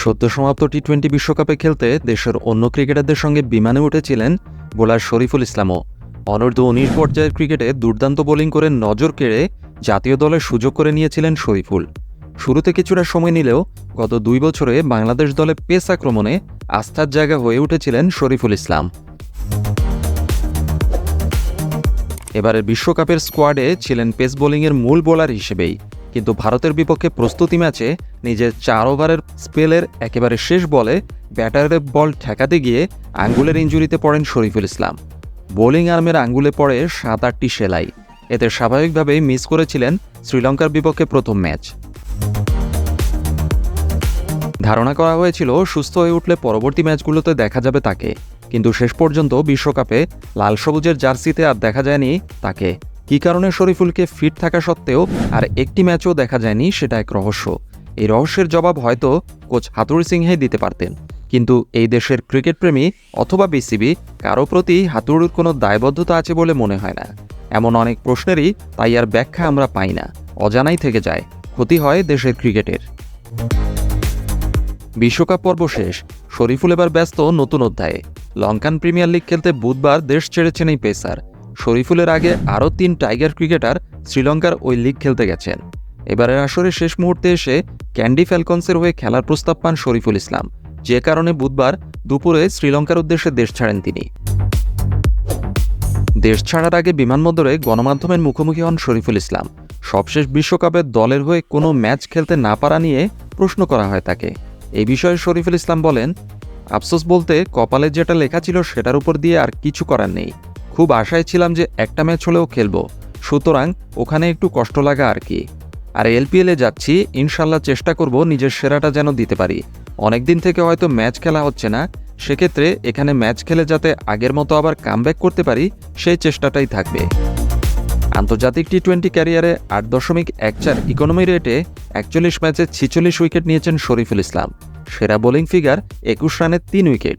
সদ্য সমাপ্ত টি-20 বিশ্বকাপে খেলতে দেশের অন্য ক্রিকেটারদের সঙ্গে বিমানে উঠেছিলেন বোলার শরীফুল ইসলামও। অনূর্ধ্ব-19 পর্যায়ের ক্রিকেটে দুর্দান্ত বোলিং করে নজর কেড়ে জাতীয় দলের সুযোগ করে নিয়েছিলেন শরীফুল। শুরুতে কিছুটা সময় নিলেও গত 2 বছরে বাংলাদেশ দলে পেস আক্রমণে আস্থার জায়গা হয়ে উঠেছিলেন শরীফুল ইসলাম। এবারের বিশ্বকাপের স্কোয়াডে ছিলেন পেস বোলিংয়ের মূল বোলার হিসেবেই, কিন্তু ভারতের বিপক্ষে প্রস্তুতি ম্যাচে নিজের 4 ওভারের স্পেলের একেবারে শেষ বলে ব্যাটারের বল ঠেকাতে গিয়ে আঙ্গুলের ইনজুরিতে পড়েন শরীফুল ইসলাম। বোলিং আর্মের আঙ্গুলে পড়ে 7-8টি সেলাই। এতে স্বাভাবিকভাবেই মিস করেছিলেন শ্রীলঙ্কার বিপক্ষে প্রথম ম্যাচ। ধারণা করা হয়েছিল সুস্থ হয়ে উঠলে পরবর্তী ম্যাচগুলোতে দেখা যাবে তাকে, কিন্তু শেষ পর্যন্ত বিশ্বকাপে লাল সবুজের জার্সিতে আর দেখা যায়নি তাকে। কী কারণে শরীফুলকে ফিট থাকা সত্ত্বেও আর একটি ম্যাচও দেখা যায়নি সেটা এক রহস্য। এই রহস্যের জবাব হয়তো কোচ হাথুরু সিংহে দিতে পারতেন, কিন্তু এই দেশের ক্রিকেটপ্রেমী অথবা বিসিবি কারো প্রতি হাথুরুর কোনো দায়বদ্ধতা আছে বলে মনে হয় না। এমন অনেক প্রশ্নেরই তাই আর ব্যাখ্যা আমরা পাই না, অজানাই থেকে যায়। ক্ষতি হয় দেশের ক্রিকেটের। বিশ্বকাপ পর্ব শেষ, শরীফুল এবার ব্যস্ত নতুন অধ্যায়ে। লঙ্কান প্রিমিয়ার লিগ খেলতে বুধবার দেশ ছেড়েছেন এই পেসার। শরীফুলের আগে আরও 3 টাইগার ক্রিকেটার শ্রীলঙ্কার ওই লিগ খেলতে গেছেন। এবারের আসরে শেষ মুহূর্তে এসে ক্যান্ডি ফ্যালকনসের হয়ে খেলার প্রস্তাব পান শরীফুল ইসলাম, যে কারণে বুধবার দুপুরে শ্রীলঙ্কার উদ্দেশ্যে দেশ ছাড়েন তিনি। দেশ ছাড়ার আগে বিমানবন্দরে গণমাধ্যমের মুখোমুখি হন শরীফুল ইসলাম। সবশেষ বিশ্বকাপে দলের হয়ে কোনো ম্যাচ খেলতে না পারা নিয়ে প্রশ্ন করা হয় তাকে। এই বিষয়ে শরীফুল ইসলাম বলেন, আফসোস বলতে কপালে যেটা লেখা ছিল সেটার উপর দিয়ে আর কিছু করার নেই। খুব আশায় ছিলাম যে একটা ম্যাচ হলেও খেলবো, সুতরাং ওখানে একটু কষ্ট লাগা আর কি। আর এলপিএলে যাচ্ছি, ইনশাল্লাহ চেষ্টা করব নিজের সেরাটা যেন দিতে পারি। অনেকদিন থেকে হয়তো ম্যাচ খেলা হচ্ছে না, সেক্ষেত্রে এখানে ম্যাচ খেলে যাতে আগের মতো আবার কামব্যাক করতে পারি সেই চেষ্টাটাই থাকবে। আন্তর্জাতিক টি-20 ক্যারিয়ারে 8.14 ইকোনমি রেটে 41 ম্যাচে 46 উইকেট নিয়েছেন শরীফুল ইসলাম। সেরা বোলিং ফিগার 21 রানে 3 উইকেট।